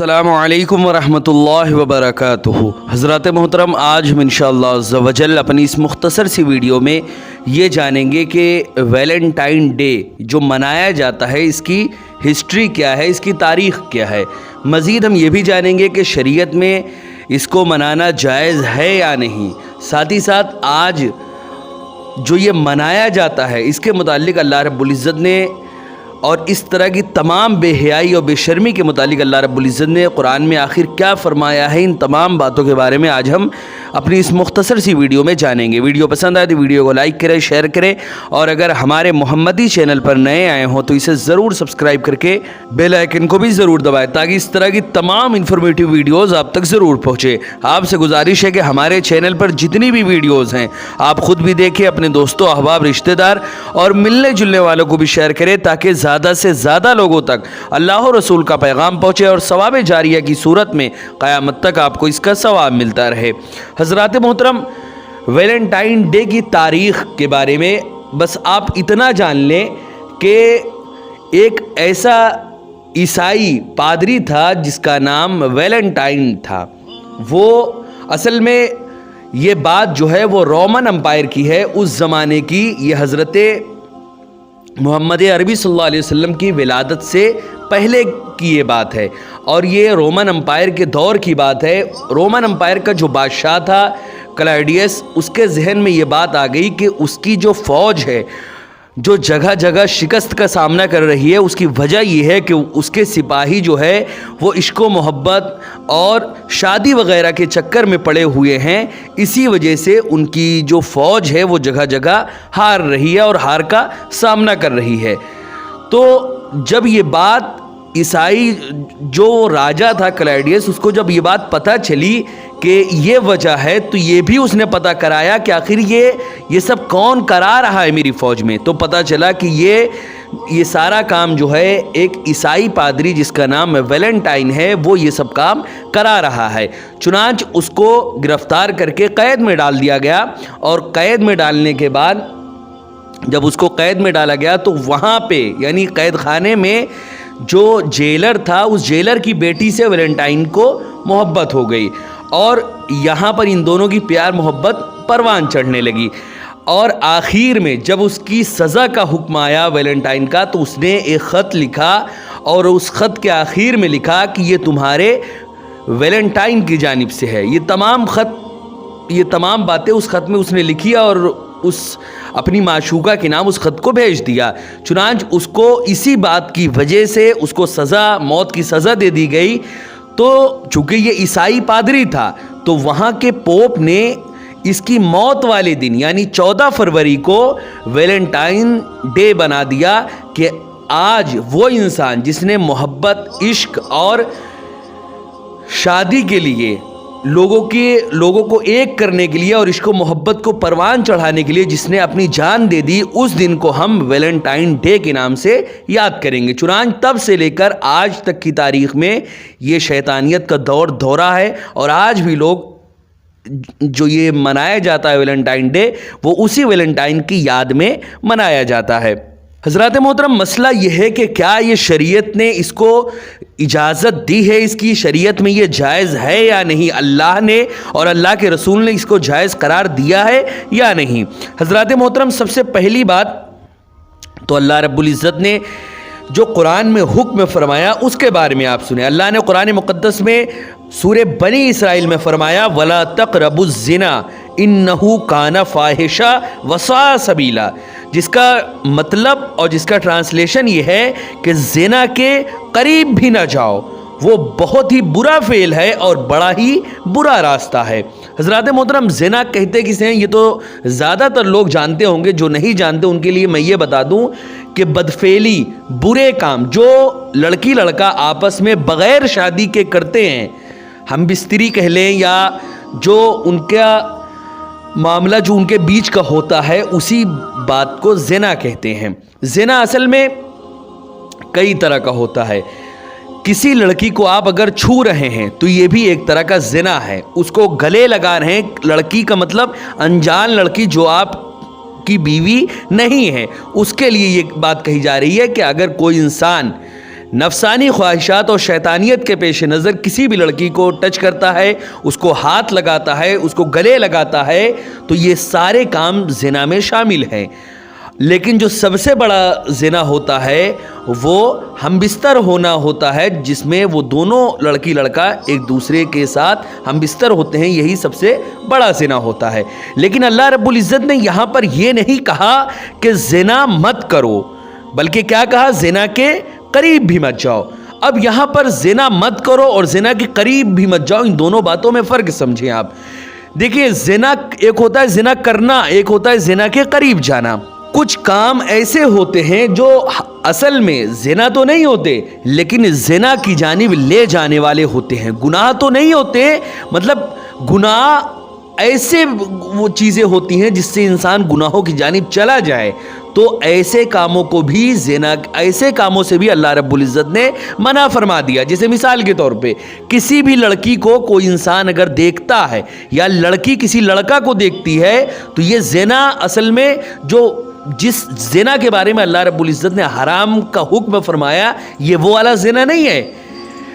अस्सलामु अलैकुम वरहमतुल्लाहि वबरकातुहू। हज़रात मोहतरम, आज हम इंशाअल्लाह अज़्ज़ा वजल अपनी इस मुख्तसर सी वीडियो में ये जानेंगे कि वैलेंटाइन डे जो मनाया जाता है इसकी हिस्ट्री क्या है, इसकी तारीख़ क्या है। मज़ीद हम ये भी जानेंगे कि शरीयत में इसको मनाना जायज़ है या नहीं। साथ ही साथ आज जो ये मनाया जाता है इसके मुतालिक अल्लाह रब्बुल इज़्ज़त ने और इस तरह की तमाम बेहयाई और बेशर्मी के मुतालिक अल्लाह रब्बुल इज़्ज़त ने कुरान में आखिर क्या फ़रमाया है, इन तमाम बातों के बारे में आज हम अपनी इस मुख्तसर सी वीडियो में जानेंगे। वीडियो पसंद आए तो वीडियो को लाइक करें, शेयर करें और अगर हमारे मोहम्मदी चैनल पर नए आए हों तो इसे ज़रूर सब्सक्राइब करके बेल आइकन को भी ज़रूर दबाएं ताकि इस तरह की तमाम इन्फॉर्मेटिव वीडियोज़ आप तक ज़रूर पहुँचे। आपसे गुजारिश है कि हमारे चैनल पर जितनी भी वीडियोज़ हैं आप ख़ुद भी देखें, अपने दोस्तों, अहबाब, रिश्तेदार और मिलने जुलने वालों को भी शेयर करें ताकि ज़्यादा से ज़्यादा लोगों तक अल्लाह और रसूल का पैगाम पहुँचे और सवाब जारिया की सूरत में क़यामत तक आपको इसका सवाब मिलता रहे। हज़रात मोहतरम, वैलेंटाइन डे की तारीख़ के बारे में बस आप इतना जान लें कि एक ऐसा ईसाई पादरी था जिसका नाम वैलेंटाइन था। वो असल में ये बात जो है वो रोमन एम्पायर की है, उस ज़माने की। ये हज़रत मोहम्मद अरबी सल्लल्लाहु अलैहि वसल्लम की विलादत से पहले की ये बात है और ये रोमन एम्पायर के दौर की बात है। रोमन एम्पायर का जो बादशाह था क्लॉडियस, उसके जहन में ये बात आ गई कि उसकी जो फ़ौज है जो जगह जगह शिकस्त का सामना कर रही है, उसकी वजह यह है कि उसके सिपाही जो है वो इश्क व मोहब्बत और शादी वगैरह के चक्कर में पड़े हुए हैं। इसी वजह से उनकी जो फ़ौज है वो जगह जगह हार रही है और हार का सामना कर रही है। तो जब ये बात ईसाई जो राजा था क्लॉडियस, उसको जब ये बात पता चली कि ये वजह है तो ये भी उसने पता कराया कि आखिर ये सब कौन करा रहा है मेरी फ़ौज में। तो पता चला कि ये सारा काम जो है एक ईसाई पादरी जिसका नाम वैलेंटाइन है वो ये सब काम करा रहा है। चुनांच उसको गिरफ़्तार करके क़ैद में डाल दिया गया और क़ैद में डालने के बाद जब उसको क़ैद में डाला गया तो वहाँ पे यानी क़ैद खाने में जो जेलर था उस जेलर की बेटी से वैलेंटाइन को मोहब्बत हो गई और यहाँ पर इन दोनों की प्यार मोहब्बत परवान चढ़ने लगी। और आखिर में जब उसकी सज़ा का हुक्म आया वैलेंटाइन का तो उसने एक ख़त लिखा और उस ख़त के आखिर में लिखा कि ये तुम्हारे वैलेंटाइन की जानिब से है। ये तमाम बातें उस ख़त में उसने लिखी और उस अपनी माशूका के नाम उस ख़त को भेज दिया। चुनांच उसको इसी बात की वजह से उसको सज़ा, मौत की सज़ा दे दी गई। तो चूँकि ये ईसाई पादरी था तो वहाँ के पोप ने इसकी मौत वाले दिन यानी 14 फरवरी को वैलेंटाइन डे बना दिया कि आज वो इंसान जिसने मोहब्बत, इश्क और शादी के लिए लोगों को एक करने के लिए और इसको मोहब्बत को परवान चढ़ाने के लिए जिसने अपनी जान दे दी, उस दिन को हम वैलेंटाइन डे के नाम से याद करेंगे। चुनांच तब से लेकर आज तक की तारीख़ में ये शैतानियत का दौर दौरा है और आज भी लोग जो ये मनाया जाता है वैलेंटाइन डे वो उसी वैलेंटाइन की याद में मनाया जाता है। हज़रात मोहतरम, मसला यह है कि क्या ये शरीयत ने इसको इजाज़त दी है, इसकी शरीयत में ये जायज़ है या नहीं, अल्लाह ने और अल्लाह के रसूल ने इसको जायज़ करार दिया है या नहीं। हज़रात मोहतरम, सबसे पहली बात तो अल्लाह रब्बुल इज़्ज़त ने जो कुरान में हुक्म फरमाया उसके बारे में आप सुने। अल्लाह ने कुरान मुक़द्दस में सूरे बनी इसराइल में फरमाया वला तक़रबुज़्ज़िना इन्नहु काना फ़ाहिशा वसा सबीला, जिसका मतलब और जिसका ट्रांसलेशन ये है कि ज़िना के करीब भी ना जाओ, वो बहुत ही बुरा फ़ेल है और बड़ा ही बुरा रास्ता है। हज़रात मोहतरम, ज़िना कहते किसे हैं ये तो ज़्यादातर लोग जानते होंगे, जो नहीं जानते उनके लिए मैं ये बता दूं कि बदफेली, बुरे काम जो लड़की लड़का आपस में बग़ैर शादी के करते हैं, हम बिस्तरी कह लें या जो उनका मामला जो उनके बीच का होता है, उसी बात को ज़िना कहते हैं। ज़िना असल में कई तरह का होता है। किसी लड़की को आप अगर छू रहे हैं तो ये भी एक तरह का ज़िना है। उसको गले लगा रहे हैं, लड़की का मतलब अनजान लड़की जो आप की बीवी नहीं है, उसके लिए ये बात कही जा रही है कि अगर कोई इंसान نفسانی خواہشات اور شیطانیت کے پیش نظر کسی بھی لڑکی کو ٹچ کرتا ہے، اس کو ہاتھ لگاتا ہے، اس کو گلے لگاتا ہے، تو یہ سارے کام زنا میں شامل ہیں۔ لیکن جو سب سے بڑا زنا ہوتا ہے وہ ہم بستر ہونا ہوتا ہے، جس میں وہ دونوں لڑکی لڑکا ایک دوسرے کے ساتھ ہم بستر ہوتے ہیں، یہی سب سے بڑا زنا ہوتا ہے۔ لیکن اللہ رب العزت نے یہاں پر یہ نہیں کہا کہ زنا مت کرو، بلکہ کیا کہا؟ زنا کے قریب بھی مت جاؤ۔ اب یہاں پر زنا مت کرو اور زنا کے قریب بھی مت جاؤ، ان دونوں باتوں میں فرق سمجھیں آپ۔ دیکھیں، زنا ایک ہوتا ہے زنا کرنا، ایک ہوتا ہے زنا کے قریب جانا۔ کچھ کام ایسے ہوتے ہیں جو اصل میں زنا تو نہیں ہوتے، لیکن زنا کی جانب لے جانے والے ہوتے ہیں۔ گناہ تو نہیں ہوتے، مطلب گناہ ایسے وہ چیزیں ہوتی ہیں جس سے انسان گناہوں کی جانب چلا جائے، تو ایسے کاموں کو بھی زنا، ایسے کاموں سے بھی اللہ رب العزت نے منع فرما دیا۔ جیسے مثال کے طور پہ کسی بھی لڑکی کو کوئی انسان اگر دیکھتا ہے یا لڑکی کسی لڑکا کو دیکھتی ہے، تو یہ زنا اصل میں جس زنا کے بارے میں اللہ رب العزت نے حرام کا حکم فرمایا، یہ وہ والا زنا نہیں ہے،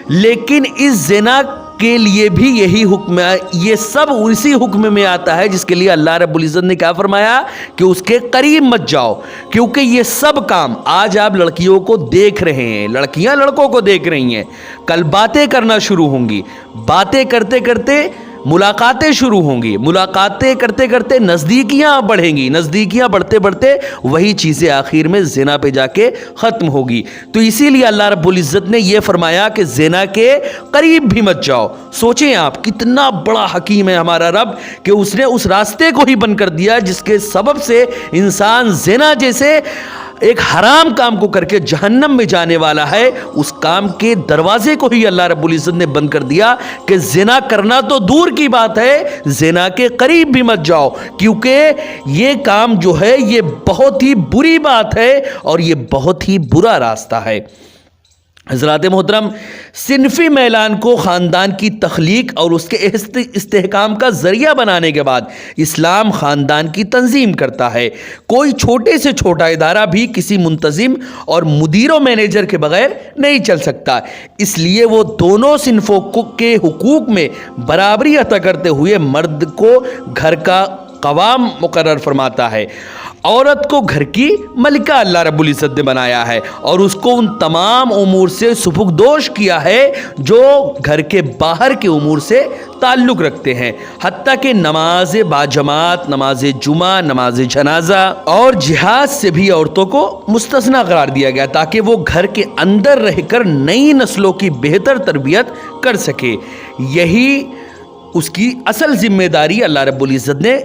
لیکن اس زنا کے لیے بھی یہی حکم ہے، یہ سب اسی حکم میں آتا ہے جس کے لیے اللہ رب العزت نے کیا فرمایا کہ اس کے قریب مت جاؤ۔ کیونکہ یہ سب کام آج آپ لڑکیوں کو دیکھ رہے ہیں، لڑکیاں لڑکوں کو دیکھ رہی ہیں، کل باتیں کرنا شروع ہوں گی، باتیں کرتے کرتے ملاقاتیں شروع ہوں گی، ملاقاتیں کرتے کرتے نزدیکیاں بڑھیں گی، نزدیکیاں بڑھتے بڑھتے وہی چیزیں آخر میں زنا پہ جا کے ختم ہوگی۔ تو اسی لیے اللہ رب العزت نے یہ فرمایا کہ زنا کے قریب بھی مت جاؤ۔ سوچیں آپ، کتنا بڑا حکیم ہے ہمارا رب کہ اس نے اس راستے کو ہی بند کر دیا جس کے سبب سے انسان زنا جیسے ایک حرام کام کو کر کے جہنم میں جانے والا ہے، اس کام کے دروازے کو ہی اللہ رب العزت نے بند کر دیا کہ زنا کرنا تو دور کی بات ہے، زنا کے قریب بھی مت جاؤ، کیونکہ یہ کام جو ہے یہ بہت ہی بری بات ہے اور یہ بہت ہی برا راستہ ہے۔ حضرات محترم، صنفی میلان کو خاندان کی تخلیق اور اس کے استحکام کا ذریعہ بنانے کے بعد اسلام خاندان کی تنظیم کرتا ہے۔ کوئی چھوٹے سے چھوٹا ادارہ بھی کسی منتظم اور مدیر و مینیجر کے بغیر نہیں چل سکتا، اس لیے وہ دونوں صنفوں کے حقوق میں برابری عطا کرتے ہوئے مرد کو گھر کا قوام مقرر فرماتا ہے، عورت کو گھر کی ملکہ اللہ رب العزت نے بنایا ہے اور اس کو ان تمام امور سے سبکدوش کیا ہے جو گھر کے باہر کے امور سے تعلق رکھتے ہیں، حتیٰ کہ نماز باجماعت، نماز جمعہ، نماز جنازہ اور جہاد سے بھی عورتوں کو مستثنی قرار دیا گیا تاکہ وہ گھر کے اندر رہ کر نئی نسلوں کی بہتر تربیت کر سکے۔ یہی اس کی اصل ذمہ داری اللہ رب العزت نے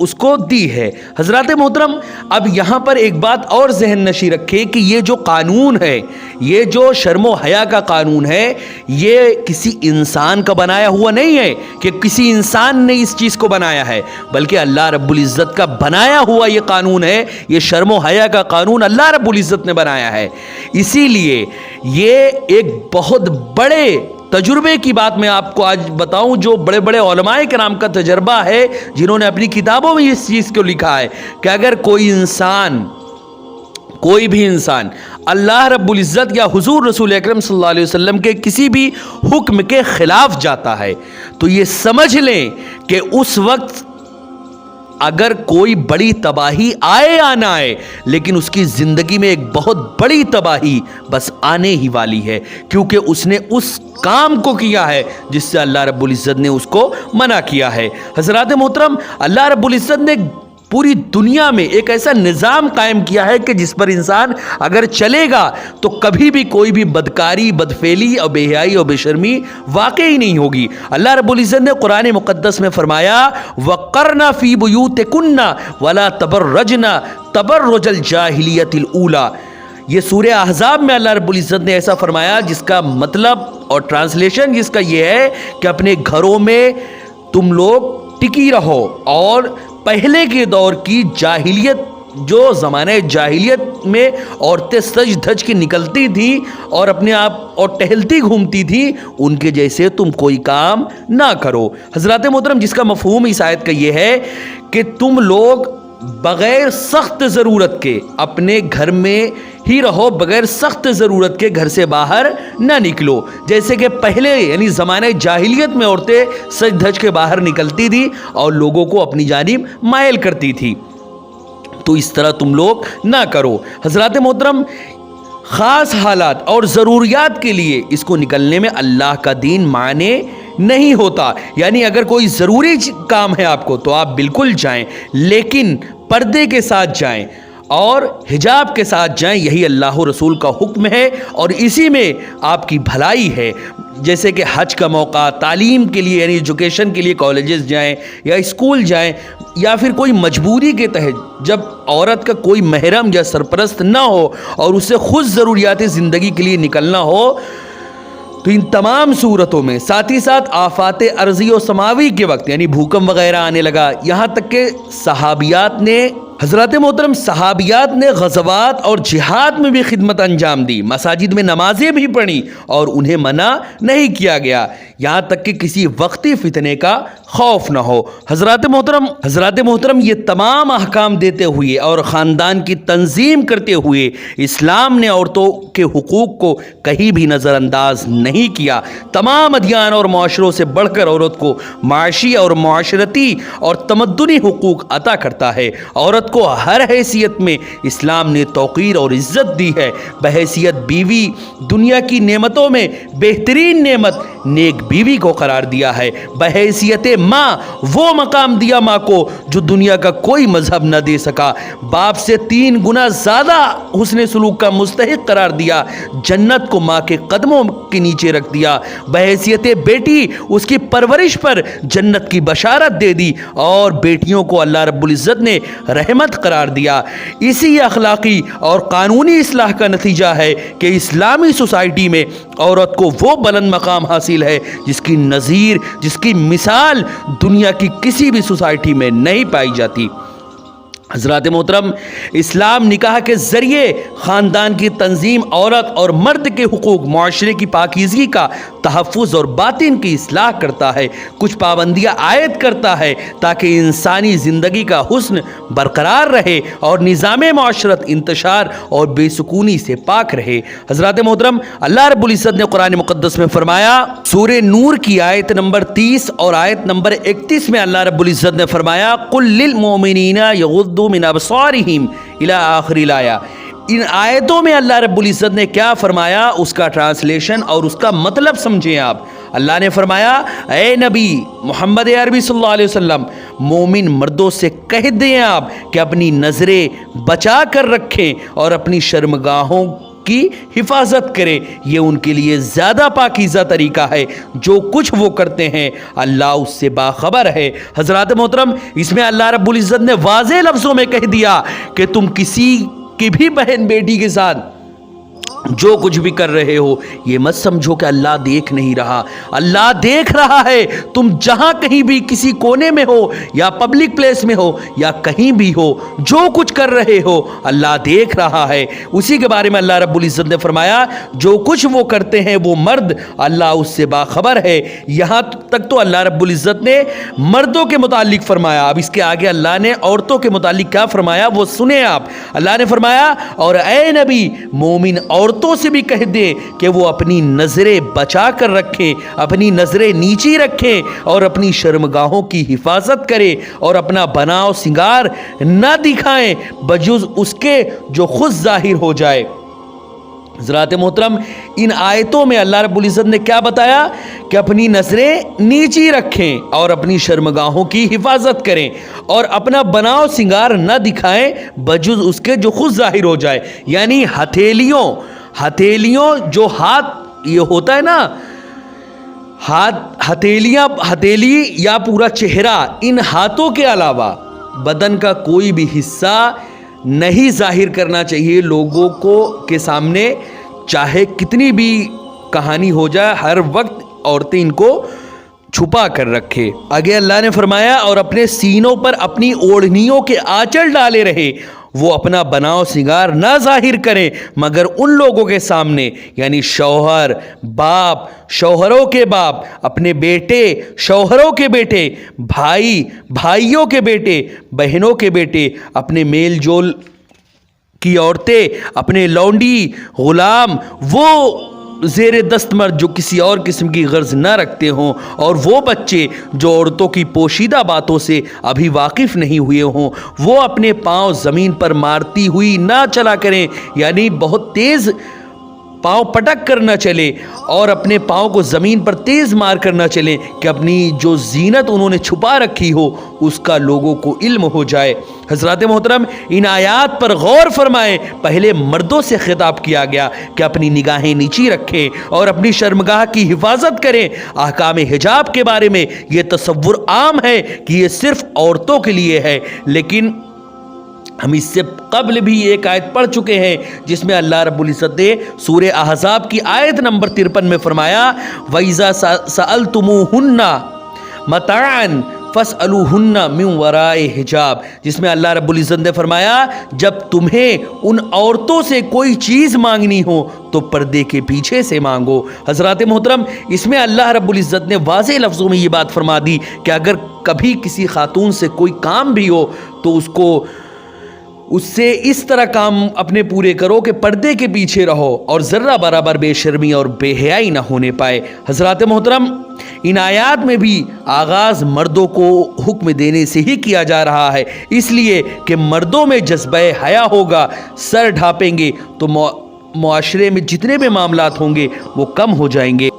اس کو دی ہے۔ حضرات محترم، اب یہاں پر ایک بات اور ذہن نشی رکھے کہ یہ جو قانون ہے، یہ جو شرم و حیا کا قانون ہے، یہ کسی انسان کا بنایا ہوا نہیں ہے کہ کسی انسان نے اس چیز کو بنایا ہے، بلکہ اللہ رب العزت کا بنایا ہوا یہ قانون ہے۔ یہ شرم و حیا کا قانون اللہ رب العزت نے بنایا ہے، اسی لیے یہ ایک بہت بڑے تجربے کی بات میں آپ کو آج بتاؤں، جو بڑے بڑے علماء کرام کا تجربہ ہے، جنہوں نے اپنی کتابوں میں اس چیز کو لکھا ہے کہ اگر کوئی بھی انسان اللہ رب العزت یا حضور رسول اکرم صلی اللہ علیہ وسلم کے کسی بھی حکم کے خلاف جاتا ہے، تو یہ سمجھ لیں کہ اس وقت اگر کوئی بڑی تباہی آئے یا نہ آئے، لیکن اس کی زندگی میں ایک بہت بڑی تباہی بس آنے ہی والی ہے، کیونکہ اس نے اس کام کو کیا ہے جس سے اللہ رب العزت نے اس کو منع کیا ہے۔ حضرات محترم، اللہ رب العزت نے پوری دنیا میں ایک ایسا نظام قائم کیا ہے کہ جس پر انسان اگر چلے گا تو کبھی بھی کوئی بھی بدکاری، بدفعلی اور بے حیائی اور بے شرمی واقعی نہیں ہوگی۔ اللہ رب العزت نے قرآن مقدس میں فرمایا وَقَرْنَ فِي بُيُوتِكُنَّ وَلَا تَبَرَّجْنَ تَبَرُّجَ الْجَاهِلِيَّةِ الْأُولَى۔ یہ سورہ احزاب میں اللہ رب العزت نے ایسا فرمایا جس کا مطلب اور ٹرانسلیشن جس کا یہ ہے کہ اپنے گھروں میں تم لوگ ٹکی رہو اور پہلے کے دور کی جاہلیت، جو زمانہ جاہلیت میں عورتیں سج دھج کے نکلتی تھیں اور اپنے آپ اور ٹہلتی گھومتی تھیں، ان کے جیسے تم کوئی کام نہ کرو۔ حضرات محترم، جس کا مفہوم اس آیت کا یہ ہے کہ تم لوگ بغیر سخت ضرورت کے اپنے گھر میں ہی رہو، بغیر سخت ضرورت کے گھر سے باہر نہ نکلو. جیسے کہ پہلے یعنی زمانہ جاہلیت میں عورتیں سج دھج کے باہر نکلتی تھی اور لوگوں کو اپنی جانب مائل کرتی تھی، تو اس طرح تم لوگ نہ کرو. حضرات محترم، خاص حالات اور ضروریات کے لیے اس کو نکلنے میں اللہ کا دین مانے نہیں ہوتا. یعنی اگر کوئی ضروری کام ہے آپ کو تو آپ بالکل جائیں، لیکن پردے کے ساتھ جائیں اور حجاب کے ساتھ جائیں. یہی اللہ رسول کا حکم ہے اور اسی میں آپ کی بھلائی ہے. جیسے کہ حج کا موقع، تعلیم کے لیے یعنی ایجوکیشن کے لیے کالجز جائیں یا اسکول جائیں، یا پھر کوئی مجبوری کے تحت جب عورت کا کوئی محرم یا سرپرست نہ ہو اور اسے خود ضروریات زندگی کے لیے نکلنا ہو، تو ان تمام صورتوں میں ساتھ ہی ساتھ آفات ارضی و سماوی کے وقت یعنی بھوکم وغیرہ آنے لگا، یہاں تک کہ صحابیات نے حضرات محترم صحابیات نے غزوات اور جہاد میں بھی خدمت انجام دی، مساجد میں نمازیں بھی پڑھی اور انہیں منع نہیں کیا گیا، یہاں تک کہ کسی وقتی فتنے کا خوف نہ ہو. حضرات محترم یہ تمام احکام دیتے ہوئے اور خاندان کی تنظیم کرتے ہوئے اسلام نے عورتوں کے حقوق کو کہیں بھی نظر انداز نہیں کیا. تمام ادیان اور معاشروں سے بڑھ کر عورت کو معاشی اور معاشرتی اور تمدنی حقوق عطا کرتا ہے. عورت کو ہر حیثیت میں اسلام نے توقیر اور عزت دی ہے. بحیثیت بیوی دنیا کی نعمتوں میں بہترین نعمت نیک بیوی کو قرار دیا ہے. بحیثیت ماں وہ مقام دیا ماں کو جو دنیا کا کوئی مذہب نہ دے سکا. باپ سے 3 گنا زیادہ حسن سلوک کا مستحق قرار دیا. جنت کو ماں کے قدموں کے نیچے رکھ دیا. بحیثیت بیٹی اس کی پرورش پر جنت کی بشارت دے دی اور بیٹیوں کو اللہ رب العزت نے رحمت قرار دیا. اسی اخلاقی اور قانونی اصلاح کا نتیجہ ہے کہ اسلامی سوسائٹی میں عورت کو وہ بلند مقام حاصل ہے جس کی نظیر، جس کی مثال دنیا کی کسی بھی سوسائٹی میں نہیں پائی جاتی. حضرات محترم، اسلام نکاح کے ذریعے خاندان کی تنظیم، عورت اور مرد کے حقوق، معاشرے کی پاکیزگی کا تحفظ اور باطن کی اصلاح کرتا ہے. کچھ پابندیاں عائد کرتا ہے تاکہ انسانی زندگی کا حسن برقرار رہے اور نظام معاشرت انتشار اور بے سکونی سے پاک رہے. حضرات محترم، اللہ رب العزت نے قرآن مقدس میں فرمایا، سورہ نور کی آیت نمبر 30 اور آیت نمبر 31 میں اللہ رب العزت نے فرمایا، قُل لِّلْمُؤْمِنِينَ يَغُضُّوا من ابصارهم الى آخر الآیہ. ان آیتوں میں اللہ رب العزت نے کیا فرمایا، اس کا ٹرانسلیشن اور اس کا مطلب سمجھیں آپ. اللہ نے فرمایا، اے نبی محمد عربی صلی اللہ علیہ وسلم، مومن مردوں سے کہہ دیں آپ کہ اپنی نظریں بچا کر رکھیں اور اپنی شرمگاہوں کی حفاظت کریں. یہ ان کے لیے زیادہ پاکیزہ طریقہ ہے. جو کچھ وہ کرتے ہیں اللہ اس سے باخبر ہے. حضرات محترم، اس میں اللہ رب العزت نے واضح لفظوں میں کہہ دیا کہ تم کسی کی بھی بہن بیٹی کے ساتھ جو کچھ بھی کر رہے ہو یہ مت سمجھو کہ اللہ دیکھ نہیں رہا. اللہ دیکھ رہا ہے. تم جہاں کہیں بھی کسی کونے میں ہو یا پبلک پلیس میں ہو یا کہیں بھی ہو، جو کچھ کر رہے ہو اللہ دیکھ رہا ہے. اسی کے بارے میں اللہ رب العزت نے فرمایا، جو کچھ وہ کرتے ہیں وہ مرد اللہ اس سے باخبر ہے. یہاں تک تو اللہ رب العزت نے مردوں کے متعلق فرمایا. اب اس کے آگے اللہ نے عورتوں کے متعلق کیا فرمایا وہ سنیں آپ. اللہ نے فرمایا، اور اے نبی مومن عورتوں سے بھی کہہ دیں کہ وہ اپنی نظریں بچا کر رکھیں، اپنی نظریں نیچی رکھیں اور اپنی شرمگاہوں کی حفاظت کریں اور اپنا بناؤ سنگار نہ دکھائیں بجز اس کے جو خود ظاہر ہو جائے. حضرات محترم، ان آیتوں میں اللہ رب العزت نے کیا بتایا کہ اپنی نظریں نیچی رکھیں اور اپنی شرمگاہوں کی حفاظت کریں اور اپنا بناؤ سنگار نہ دکھائیں بجز اس کے جو خود ظاہر ہو جائے. یعنی ہتھیلیوں جو ہاتھ یہ ہوتا ہے نا، ہتھیلی یا پورا چہرہ، ان ہاتھوں کے علاوہ بدن کا کوئی بھی حصہ نہیں ظاہر کرنا چاہیے لوگوں کو کے سامنے، چاہے کتنی بھی کہانی ہو جائے. ہر وقت عورتیں ان کو چھپا کر رکھے. آگے اللہ نے فرمایا، اور اپنے سینوں پر اپنی اوڑھنیوں کے آنچل ڈالے رہے. وہ اپنا بناؤ سنگار نہ ظاہر کریں مگر ان لوگوں کے سامنے، یعنی شوہر، باپ، شوہروں کے باپ، اپنے بیٹے، شوہروں کے بیٹے، بھائی، بھائیوں کے بیٹے، بہنوں کے بیٹے، اپنے میل جول की औरतें, अपने लौंडी, गुलाम, वो ज़ेर दस्तमर्द जो किसी और किस्म की गर्ज न रखते हों, और वो बच्चे जो औरतों की पोशीदा बातों से अभी वाकिफ़ नहीं हुए हों, वो अपने पाँव ज़मीन पर मारती हुई ना चला करें, यानी बहुत तेज़ पाँव पटक कर न चले और अपने पाँव को ज़मीन पर तेज़ मार कर न चलें कि अपनी जो जीनत उन्होंने छुपा रखी हो उसका लोगों को इल्म हो जाए। हज़रात मोहतरम, इन आयात पर गौर फरमाएं। पहले मर्दों से खिताब किया गया कि अपनी निगाहें नीची रखें और अपनी शर्मगाह की हिफाजत करें। अहकाम हिजाब के बारे में ये तसव्वुर आम है कि ये सिर्फ़ औरतों के लिए है, लेकिन हम इससे कबल भी एक आयत पढ़ चुके हैं जिसमें अल्लाह रब्बुल इज़्ज़त ने सूरह अहज़ाब की आयत नंबर 53 में फरमाया, वइज़ा सअलतुमूहुन्ना मताअन फस्अलूहुन्ना मिन वराए हिजाब, जिसमें अल्लाह रब्बुल इज़्ज़त ने फरमाया, जब तुम्हें उन औरतों से कोई चीज़ मांगनी हो तो पर्दे के पीछे से मांगो। हज़रात मोहतरम, इसमें अल्लाह रब्बुल इज़्ज़त ने वाज़ेह लफ्ज़ों में ये बात फरमा दी कि अगर कभी किसी खातून से कोई काम भी हो तो उससे इस तरह काम अपने पूरे करो कि पर्दे के पीछे रहो और ज़र्रा बराबर बेशर्मी और बेहयाई ना होने पाए। हज़रात मोहतरम, इन आयात में भी आगाज़ मर्दों को हुक्म देने से ही किया जा रहा है, इसलिए कि मर्दों में जज्बा हया होगा, सर ढाँपेंगे तो मुआशरे में जितने भी मामलात होंगे वो कम हो जाएंगे।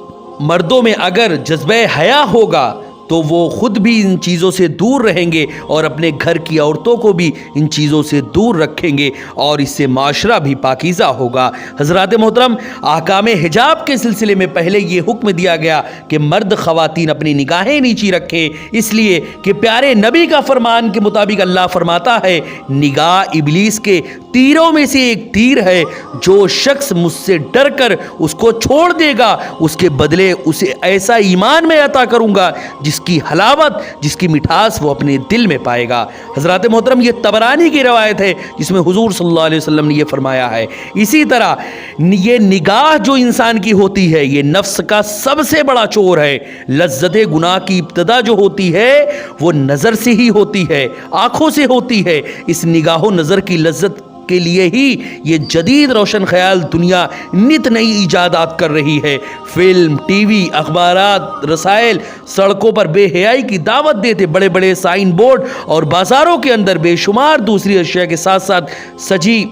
मर्दों में अगर जज्बा हया होगा तो वो ख़ुद भी इन चीज़ों से दूर रहेंगे और अपने घर की औरतों को भी इन चीज़ों से दूर रखेंगे और इससे माशरा भी पाकीज़ा होगा। हज़रात मोहतरम, अहकाम हिजाब के सिलसिले में पहले ये हुक्म दिया गया कि मर्द ख़वातीन अपनी निगाहें नीची रखें, इसलिए कि प्यारे नबी का फरमान के मुताबिक अल्लाह फरमाता है, निगाह इबलीस के तीरों में से एक तीर है, जो शख्स मुझसे डर कर उसको छोड़ देगा उसके बदले उसे ऐसा ईमान में अता करूँगा जिसकी हलावत, जिसकी मिठास वो अपने दिल में पाएगा। हज़रात मोहतरम, ये तबरानी की रवायत है जिसमें हुजूर सल्लल्लाहु अलैहि वसल्लम ने ये फरमाया है। इसी तरह ये निगाह जो इंसान की होती है ये नफ्स का सबसे बड़ा चोर है। लज्जत गुनाह की इब्तदा जो होती है वो नज़र से ही होती है, आँखों से होती है। इस निगाह नज़र की लज्जत के लिए ही ये जदीद रोशन ख्याल दुनिया नित नई इजादात कर रही है। फिल्म, टीवी, अखबारात, रसायल, सड़कों पर बेहयाई की दावत देते बड़े बड़े साइन बोर्ड और बाज़ारों के अंदर बेशुमार दूसरी अशिया के साथ साथ सजी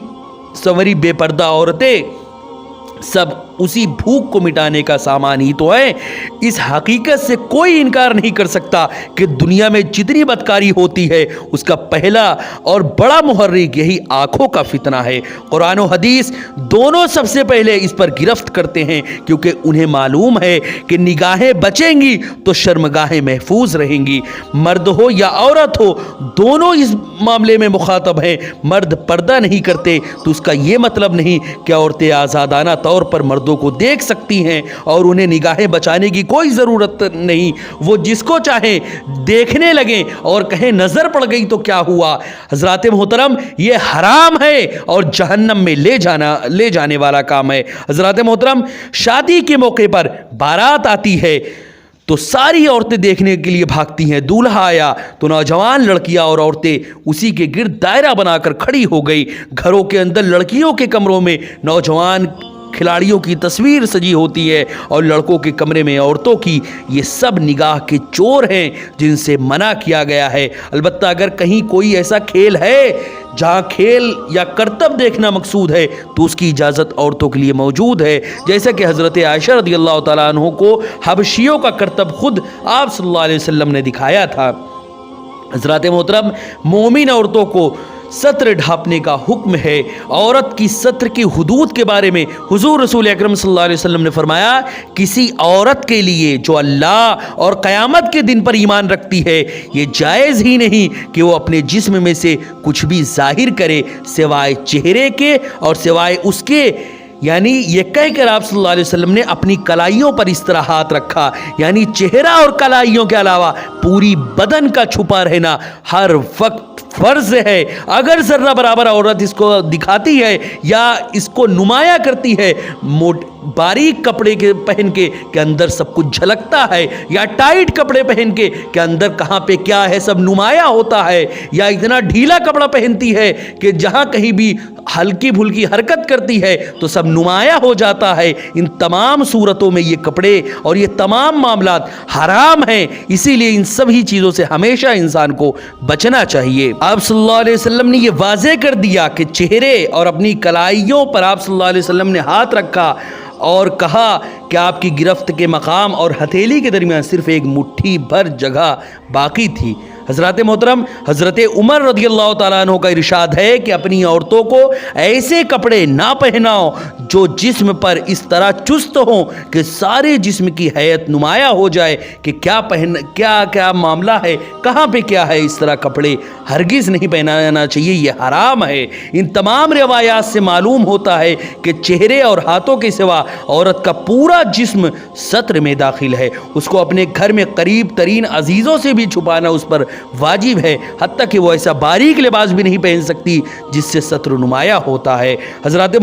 संवरी बेपर्दा औरतें, सब उसी भूख को मिटाने का सामान ही तो है। इस हकीकत से कोई इनकार नहीं कर सकता कि दुनिया में जितनी बदकारी होती है उसका पहला और बड़ा मुहर्रिक यही आँखों का फितना है। कुरान और हदीस दोनों सबसे पहले इस पर गिरफ्त करते हैं, क्योंकि उन्हें मालूम है कि निगाहें बचेंगी तो शर्मगाहें महफूज रहेंगी। मर्द हो या औरत हो, दोनों इस मामले में मुखातब हैं। मर्द पर्दा नहीं करते तो उसका ये मतलब नहीं कि औरतें आज़ादाना तौर पर मर्दों को देख सकती हैं और उन्हें निगाहें बचाने की कोई ज़रूरत नहीं। वो जिसको चाहे देखने लगें और कहें नज़र पड़ गई तो क्या हुआ। हज़रात मोहतरम, ये हराम है और जहन्नम में ले जाने वाला काम है। हज़रात मोहतरम, शादी के मौके पर बारात आती है तो सारी औरतें देखने के लिए भागती हैं। दूल्हा आया तो नौजवान लड़कियां और औरतें उसी के गिर्द दायरा बनाकर खड़ी हो गई। घरों के अंदर लड़कियों के कमरों में नौजवान खिलाड़ियों की तस्वीर सजी होती है और लड़कों के कमरे में औरतों की। ये सब निगाह के चोर हैं जिनसे मना किया गया है। अलबत्ता अगर कहीं कोई ऐसा खेल है जहाँ खेल या करतब देखना मकसूद है तो उसकी इजाज़त औरतों के लिए मौजूद है, जैसा कि हज़रत आयशा रज़ियल्लाहु ताला अन्हा को हबशियों का करतब खुद आप सल्लल्लाहु अलैहि वसल्लम ने दिखाया था। हज़रात मोहतरम, मोमिन औरतों को सत्र ढाँपने का हुक्म है। औरत की सत्र की हुदूद के बारे में हुजूर रसूल अकरम सल्लल्लाहु अलैहि वसल्लम ने फरमाया, किसी औरत के लिए जो अल्लाह और क़यामत के दिन पर ईमान रखती है, ये जायज़ ही नहीं कि वो अपने जिस्म में से कुछ भी ज़ाहिर करे सिवाय चेहरे के और सिवाय उसके, यानी ये कह कर आप सल्लल्लाहु अलैहि वसल्लम ने अपनी कलाइयों पर इस तरह हाथ रखा, यानी चेहरा और कलाइयों के अलावा पूरी बदन का छुपा रहना हर वक्त फर्ज है। अगर जर्रा बराबर औरत इसको दिखाती है या इसको नुमाया करती है, باریک کپڑے کے پہن کے کہ اندر سب کچھ جھلکتا ہے، یا ٹائٹ کپڑے پہن کے کہ اندر کہاں پہ کیا ہے سب نمایاں ہوتا ہے، یا اتنا ڈھیلا کپڑا پہنتی ہے کہ جہاں کہیں بھی ہلکی بھلکی حرکت کرتی ہے تو سب نمایاں ہو جاتا ہے۔ ان تمام صورتوں میں یہ کپڑے اور یہ تمام معاملات حرام ہیں، اسی لیے ان سبھی چیزوں سے ہمیشہ انسان کو بچنا چاہیے۔ آپ صلی اللہ علیہ وسلم نے یہ واضح کر دیا کہ چہرے اور اپنی کلائیوں پر آپ صلی اللہ علیہ وسلم نے ہاتھ رکھا اور کہا کہ آپ کی گرفت کے مقام اور ہتھیلی کے درمیان صرف ایک مٹھی بھر جگہ باقی تھی۔ حضرات محترم، حضرت عمر رضی اللہ تعالیٰ عنہ کا ارشاد ہے کہ اپنی عورتوں کو ایسے کپڑے نہ پہناؤ جو جسم پر اس طرح چست ہوں کہ سارے جسم کی حیت نمایاں ہو جائے کہ کیا معاملہ ہے، کہاں پہ کیا ہے۔ اس طرح کپڑے ہرگز نہیں پہنانا چاہیے، یہ حرام ہے۔ ان تمام روایات سے معلوم ہوتا ہے کہ چہرے اور ہاتھوں کے سوا عورت کا پورا جسم ستر میں داخل ہے۔ اس کو اپنے گھر میں قریب ترین عزیزوں سے بھی چھپانا اس پر واجب ہے، حتیٰ کہ وہ ایسا باریک لباس بھی نہیں پہن سکتی جس سے ستر نمایاں ہوتا ہے۔ حضرات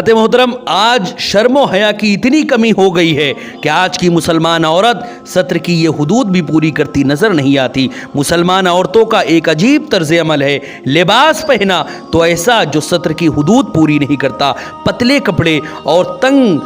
محترم، آج شرم و حیا کی اتنی کمی ہو گئی ہے کہ آج کی مسلمان عورت ستر کی یہ حدود بھی پوری کرتی نظر نہیں آتی۔ مسلمان عورتوں کا ایک عجیب طرز عمل ہے، لباس پہنا تو ایسا جو ستر کی حدود پوری نہیں کرتا۔ پتلے کپڑے اور تنگ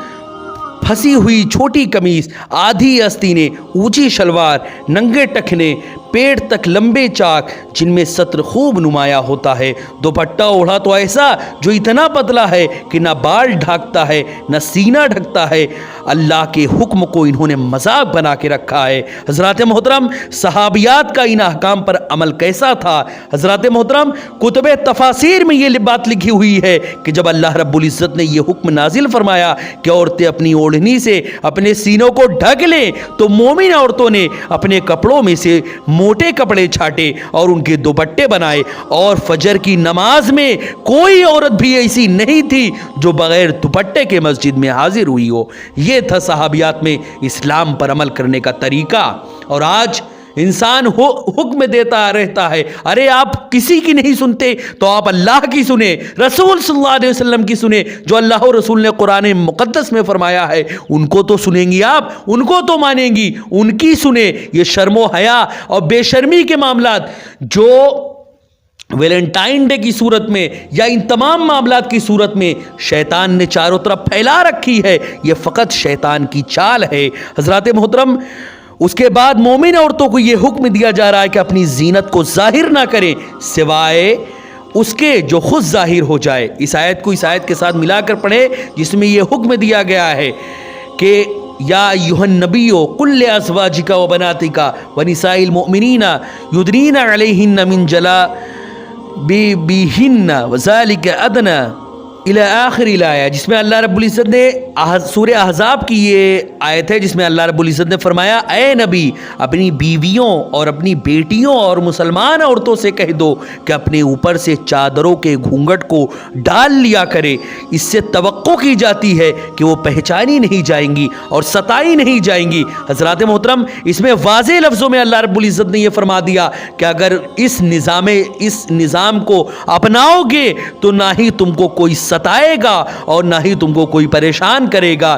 پھنسی ہوئی چھوٹی قمیض، آدھی آستینیں، اونچی شلوار، ننگے ٹخنے، پیٹ تک لمبے چاک جن میں ستر خوب نمایاں ہوتا ہے، دوپٹہ اوڑھا تو ایسا جو اتنا پتلا ہے کہ نہ بال ڈھانکتا ہے نہ سینہ ڈھکتا ہے۔ اللہ کے حکم کو انہوں نے مذاق بنا کے رکھا ہے۔ حضرات محترم، صحابیات کا ان احکام پر عمل کیسا تھا؟ حضرات محترم، کتب تفاسیر میں یہ بات لکھی ہوئی ہے کہ جب اللہ رب العزت نے یہ حکم نازل فرمایا کہ عورتیں اپنی اوڑھنی سے اپنے سینوں کو ڈھک لیں تو مومن عورتوں نے اپنے کپڑوں میں سے موٹے کپڑے چھاٹے اور ان کے دوپٹے بنائے، اور فجر کی نماز میں کوئی عورت بھی ایسی نہیں تھی جو بغیر دوپٹے کے مسجد میں حاضر ہوئی ہو۔ یہ تھا صحابیات میں اسلام پر عمل کرنے کا طریقہ۔ اور آج انسان حکم دیتا رہتا ہے، ارے آپ کسی کی نہیں سنتے تو آپ اللہ کی سنیں، رسول صلی اللہ علیہ وسلم کی سنیں، جو اللہ و رسول نے قرآن مقدس میں فرمایا ہے ان کو تو سنیں گی آپ، ان کو تو مانیں گی، ان کی سنیں۔ یہ شرم و حیا اور بے شرمی کے معاملات جو ویلنٹائن ڈے کی صورت میں یا ان تمام معاملات کی صورت میں شیطان نے چاروں طرف پھیلا رکھی ہے، یہ فقط شیطان کی چال ہے۔ حضرات محترم، اس کے بعد مومن عورتوں کو یہ حکم دیا جا رہا ہے کہ اپنی زینت کو ظاہر نہ کریں سوائے اس کے جو خود ظاہر ہو جائے۔ اس آیت کو اس آیت کے ساتھ ملا کر پڑھیں جس میں یہ حکم دیا گیا ہے کہ یا ایھا النبی قل لازواجک وبناتک ونساء المؤمنین یدنین علیہن من جلابیبہن وذلک ادنی الی آخر الآیہ، جس میں اللہ رب العزت نے سورہ احزاب کی یہ آیت ہے جس میں اللہ رب العزت نے فرمایا، اے نبی اپنی بیویوں اور اپنی بیٹیوں اور مسلمان عورتوں سے کہہ دو کہ اپنے اوپر سے چادروں کے گھونگھٹ کو ڈال لیا کرے، اس سے توقع کی جاتی ہے کہ وہ پہچانی نہیں جائیں گی اور ستائی نہیں جائیں گی۔ حضرات محترم، اس میں واضح لفظوں میں اللہ رب العزت نے یہ فرما دیا کہ اگر اس نظام کو اپناؤ گے تو نہ ہی تم کو کوئی ستائے گا اور نہ ہی تم کو کوئی پریشان کرے گا۔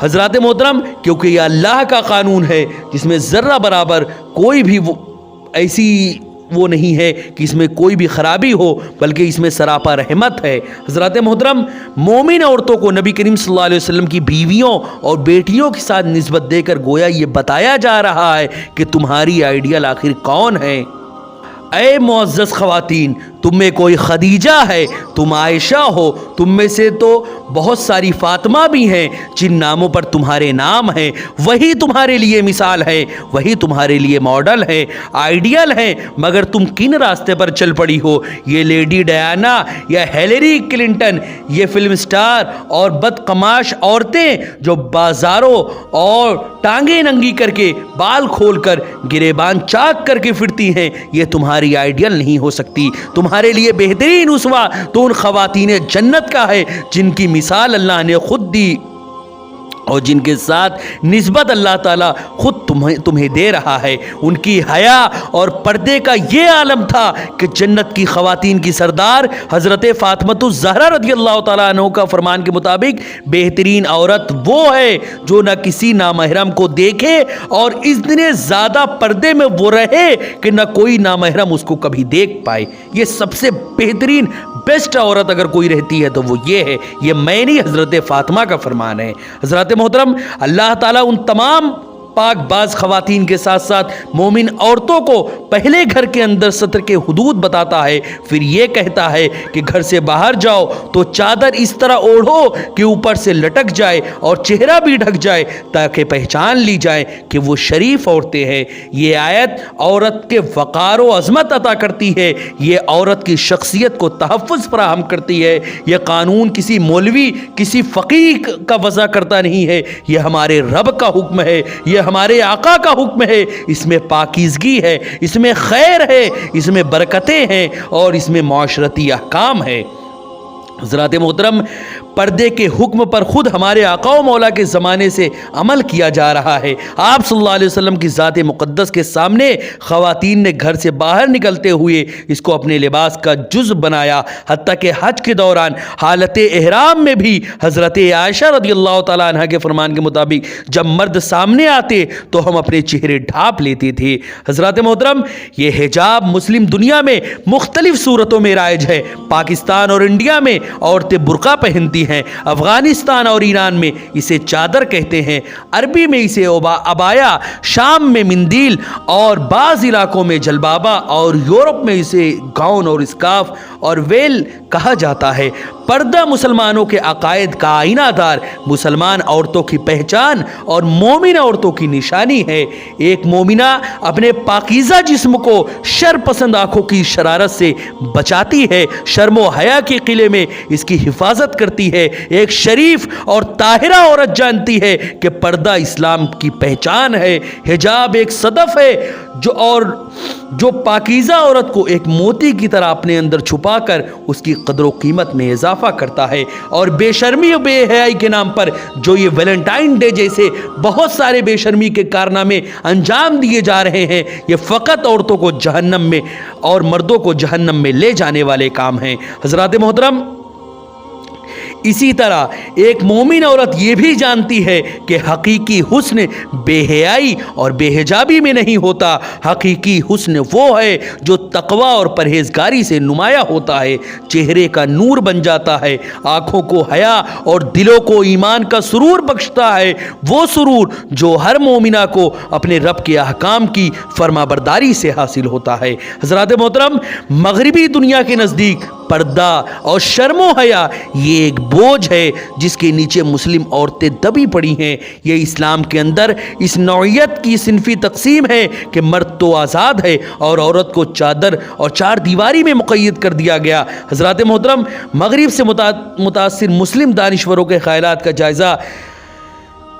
حضرات محترم، کیونکہ یہ اللہ کا قانون ہے جس میں ذرہ برابر کوئی بھی ایسی وہ نہیں ہے کہ اس میں کوئی بھی خرابی ہو، بلکہ اس میں سراپا رحمت ہے۔ حضرات محترم، مومن عورتوں کو نبی کریم صلی اللہ علیہ وسلم کی بیویوں اور بیٹیوں کے ساتھ نسبت دے کر گویا یہ بتایا جا رہا ہے کہ تمہاری آئیڈیل آخر کون ہے۔ اے معزز خواتین، تم میں کوئی خدیجہ ہے، تم عائشہ ہو، تم میں سے تو بہت ساری فاطمہ بھی ہیں جن ناموں پر تمہارے نام ہیں، وہی تمہارے لیے مثال ہے، وہی تمہارے لیے ماڈل ہے، آئیڈیل ہے، مگر تم کن راستے پر چل پڑی ہو؟ یہ لیڈی ڈیانا یا ہیلری کلنٹن، یہ فلم سٹار اور بدقماش عورتیں جو بازاروں اور ٹانگیں ننگی کر کے بال کھول کر گریبان چاک کر کے پھرتی ہیں، یہ تمہاری آئیڈیل نہیں ہو سکتی۔ تمہارے لیے بہترین اسوہ تو ان خواتین جنت کا ہے جن کی مثال اللہ نے خود دی اور جن کے ساتھ نسبت اللہ تعالیٰ خود तुम्हें दे रहा है। उनकी हया और पर्दे का ये आलम था कि जन्नत की ख़वातीन की सरदार हज़रत फ़ातिमतुज़ ज़हरा रज़ियल्लाहु ताला अन्हा का फरमान के मुताबिक बेहतरीन औरत वो है जो न किसी नामहरम को देखे और इतने ज़्यादा पर्दे में वो रहे कि न कोई नामहरम उसको कभी देख पाए। ये सबसे बेहतरीन बेस्ट औरत अगर कोई रहती है तो वो ये है। ये मैं नहीं, हज़रत फ़ातिमा का फरमान है। हज़रत मोहतरम, अल्लाह ताला उन तमाम पाकबाज ख़वातीन के साथ साथ मोमिन औरतों को पहले घर के अंदर सत्र के हुदूद बताता है, फिर ये कहता है कि घर से बाहर जाओ तो चादर इस तरह ओढ़ो कि ऊपर से लटक जाए और चेहरा भी ढक जाए ताकि पहचान ली जाए कि वो शरीफ औरतें हैं। ये आयत औरत के वक़ार व अज़मत अता करती है। ये औरत की शख्सियत को तहफ़्फ़ुज़ फराहम करती है। यह कानून किसी मौलवी, किसी फ़क़ीह का वज़ा करता नहीं है। यह हमारे रब का हुक्म है, यह हमारे आका का हुक्म है। इसमें पाकीज़गी है, इसमें खैर है, इसमें बरकतें हैं और इसमें माशरती अहकाम है। हज़रात मोहतरम, पर्दे के हुक्म पर खुद हमारे आका व मौला के ज़माने से अमल किया जा रहा है। आप सल्लल्लाहु अलैहि वसल्लम की ज़ात मुक़द्दस के सामने ख़वातीन ने घर से बाहर निकलते हुए इसको अपने लिबास का जुज़ बनाया। हत्ता कि हज के दौरान हालत एहराम में भी हज़रत आयशा रज़ियल्लाहु ताला अन्हा के फरमान के मुताबिक जब मर्द सामने आते तो हम अपने चेहरे ढाँप लेते थे। हज़रात मोहतरम, ये हिजाब मुस्लिम दुनिया में मुख्तलिफ़ सूरतों में राइज है। पाकिस्तान और इंडिया में औरतें बुर्का पहनती हैं, अफगानिस्तान और ईरान में इसे चादर कहते हैं, अरबी में इसे अबाया, शाम में मिंदील और बाज़ इलाकों में जलबाबा और यूरोप में इसे गाउन और स्कार्फ और वेल कहा जाता है। पर्दा मुसलमानों के अकायद का आईनादार, मुसलमान औरतों की पहचान और मोमिन औरतों की निशानी है। एक मोमिना अपने पाकीज़ा जिस्म को शर पसंद आँखों की शरारत से बचाती है, शर्म व हया के किले में इसकी हिफाजत करती है। एक शरीफ और ताहिरा औरत जानती है कि पर्दा इस्लाम की पहचान है। हिजाब एक सदफ है जो पाकीज़ा औरत को एक मोती की तरह अपने अंदर छुपाकर उसकी कदर व कीमत में इजाफा करता है। और बेशर्मी और बेहयाई के नाम पर जो ये वैलेंटाइन डे जैसे बहुत सारे बेशर्मी के कारनामे अंजाम दिए जा रहे हैं, ये फ़कत औरतों को जहन्नम में और मर्दों को जहन्नम में ले जाने वाले काम हैं। हज़रात मोहतरम, इसी तरह एक मोमिन औरत ये भी जानती है कि हकीकी हुस्न बेहयाई और बेहिजाबी में नहीं होता। हकीकी हुस्न वो है जो तकवा और परहेजगारी से नुमाया होता है, चेहरे का नूर बन जाता है, आँखों को हया और दिलों को ईमान का सुरूर बख्शता है। वो सुरूर जो हर मोमिना को अपने रब के अहकाम की फरमाबरदारी से हासिल होता है। हज़रात मोहतरम, मगरिबी दुनिया के नज़दीक पर्दा और शर्मो हया ये एक बोझ है जिसके नीचे मुस्लिम औरतें दबी पड़ी हैं। ये इस्लाम के अंदर इस नौइयत की सिनफी तकसीम है कि मर्द तो आज़ाद है और औरत को चादर और चार दीवारी में मुक़य्यद कर दिया गया। हज़रात मोहतरम, मगरिब से मुतासिर मुस्लिम दानिश्वरों के ख़यालात का जायज़ा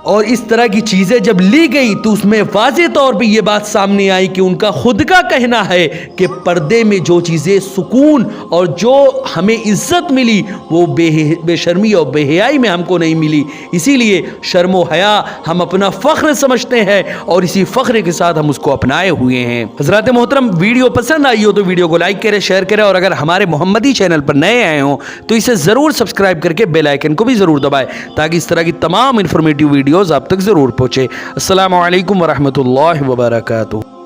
और इस तरह की चीज़ें जब ली गई तो उसमें वाज़े तौर पे ये बात सामने आई कि उनका खुद का कहना है कि पर्दे में जो चीज़ें सुकून और जो हमें इज़्ज़त मिली वो बेशर्मी और बेहयाई में हमको नहीं मिली। इसीलिए शर्म व हया हम अपना फ़ख्र समझते हैं और इसी फ़ख्र के साथ हम उसको अपनाए हुए हैं। हज़रात मोहतरम, वीडियो पसंद आई हो तो वीडियो को लाइक करें, शेयर करें और अगर हमारे मोहम्मदी चैनल पर नए आए हों तो इसे ज़रूर सब्सक्राइब करके बेल आइकन को भी ज़रूर दबाएँ ताकि इस तरह की तमाम इन्फॉर्मेटिव वीडियोज़ आप तक ज़रूर पहुँचे। अस्सलामु अलैकुम वरहमतुल्लाहि वबरकातुहू।